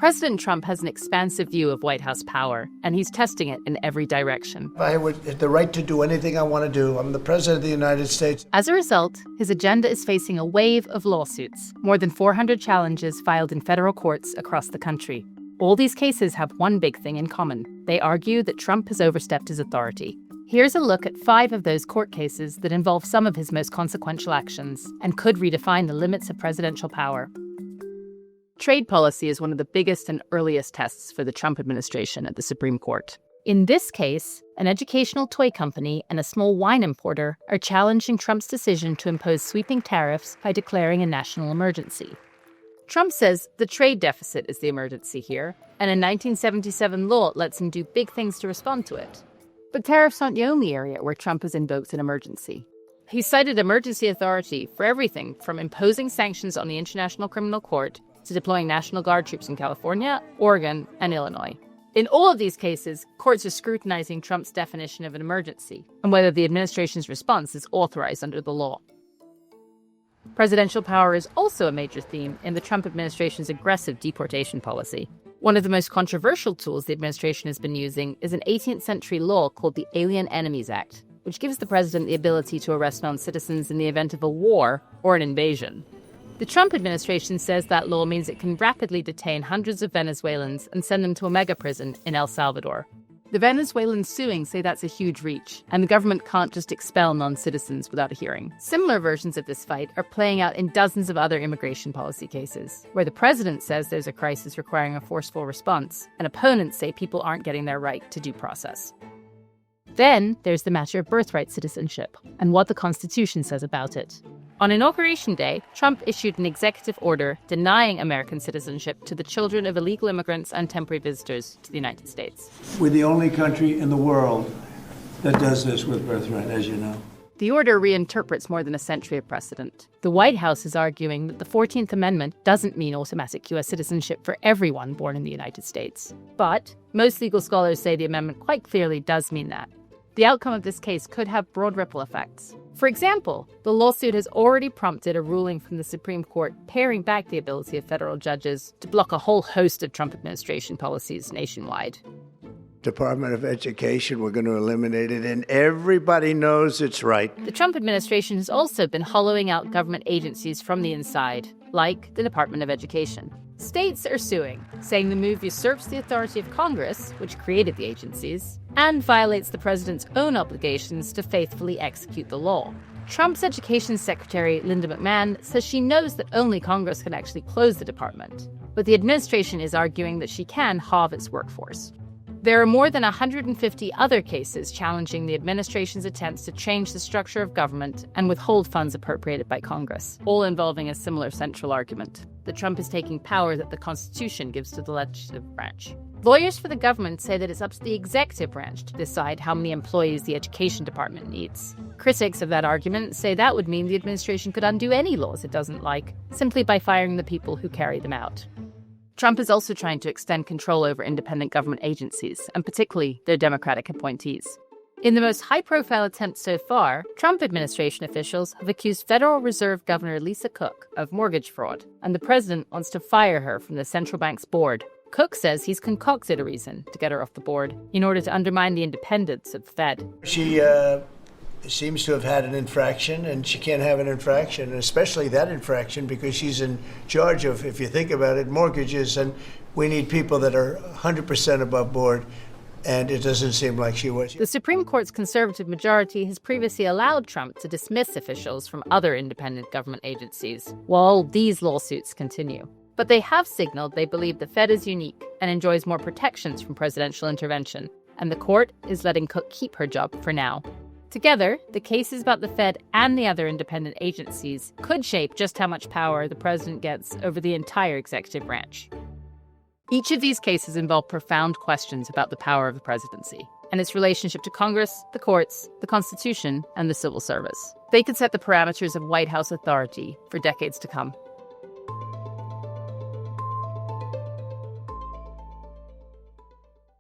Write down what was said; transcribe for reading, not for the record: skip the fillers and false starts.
President Trump has an expansive view of White House power, and he's testing it in every direction. I have the right to do anything I want to do. I'm the president of the United States. As a result, his agenda is facing a wave of lawsuits, more than 400 challenges filed in federal courts across the country. All these cases have one big thing in common. They argue that Trump has overstepped his authority. Here's a look at 5 of those court cases that involve some of his most consequential actions and could redefine the limits of presidential power. Trade policy is one of the biggest and earliest tests for the Trump administration at the Supreme Court. In this case, an educational toy company and a small wine importer are challenging Trump's decision to impose sweeping tariffs by declaring a national emergency. Trump says the trade deficit is the emergency here, and a 1977 law lets him do big things to respond to it. But tariffs aren't the only area where Trump has invoked an emergency. He cited emergency authority for everything from imposing sanctions on the International Criminal Court to deploying National Guard troops in California, Oregon, and Illinois. In all of these cases, courts are scrutinizing Trump's definition of an emergency and whether the administration's response is authorized under the law. Presidential power is also a major theme in the Trump administration's aggressive deportation policy. One of the most controversial tools the administration has been using is an 18th century law called the Alien Enemies Act, which gives the president the ability to arrest non-citizens in the event of a war or an invasion. The Trump administration says that law means it can rapidly detain hundreds of Venezuelans and send them to a mega prison in El Salvador. The Venezuelans suing say that's a huge reach, and the government can't just expel non-citizens without a hearing. Similar versions of this fight are playing out in dozens of other immigration policy cases, where the president says there's a crisis requiring a forceful response, and opponents say people aren't getting their right to due process. Then there's the matter of birthright citizenship, and what the Constitution says about it. On Inauguration Day, Trump issued an executive order denying American citizenship to the children of illegal immigrants and temporary visitors to the United States. We're the only country in the world that does this with birthright, as you know. The order reinterprets more than a century of precedent. The White House is arguing that the 14th Amendment doesn't mean automatic U.S. citizenship for everyone born in the United States. But most legal scholars say the amendment quite clearly does mean that. The outcome of this case could have broad ripple effects. For example, the lawsuit has already prompted a ruling from the Supreme Court paring back the ability of federal judges to block a whole host of Trump administration policies nationwide. Department of Education, we're going to eliminate it, and everybody knows it's right. The Trump administration has also been hollowing out government agencies from the inside, like the Department of Education. States are suing, saying the move usurps the authority of Congress, which created the agencies, and violates the president's own obligations to faithfully execute the law. Trump's education secretary, Linda McMahon, says she knows that only Congress can actually close the department, but the administration is arguing that she can halve its workforce. There are more than 150 other cases challenging the administration's attempts to change the structure of government and withhold funds appropriated by Congress, all involving a similar central argument, that Trump is taking power that the Constitution gives to the legislative branch. Lawyers for the government say that it's up to the executive branch to decide how many employees the education department needs. Critics of that argument say that would mean the administration could undo any laws it doesn't like, simply by firing the people who carry them out. Trump is also trying to extend control over independent government agencies, and particularly their Democratic appointees. In the most high-profile attempt so far, Trump administration officials have accused Federal Reserve Governor Lisa Cook of mortgage fraud, and the president wants to fire her from the central bank's board. Cook says he's concocted a reason to get her off the board in order to undermine the independence of the Fed. She seems to have had an infraction, and she can't have an infraction, and especially that infraction because she's in charge of, if you think about it, mortgages, and we need people that are 100% above board, and it doesn't seem like she was. The Supreme Court's conservative majority has previously allowed Trump to dismiss officials from other independent government agencies, while these lawsuits continue. But they have signaled they believe the Fed is unique and enjoys more protections from presidential intervention, and the court is letting Cook keep her job for now. Together, the cases about the Fed and the other independent agencies could shape just how much power the president gets over the entire executive branch. Each of these cases involve profound questions about the power of the presidency and its relationship to Congress, the courts, the Constitution, and the civil service. They could set the parameters of White House authority for decades to come.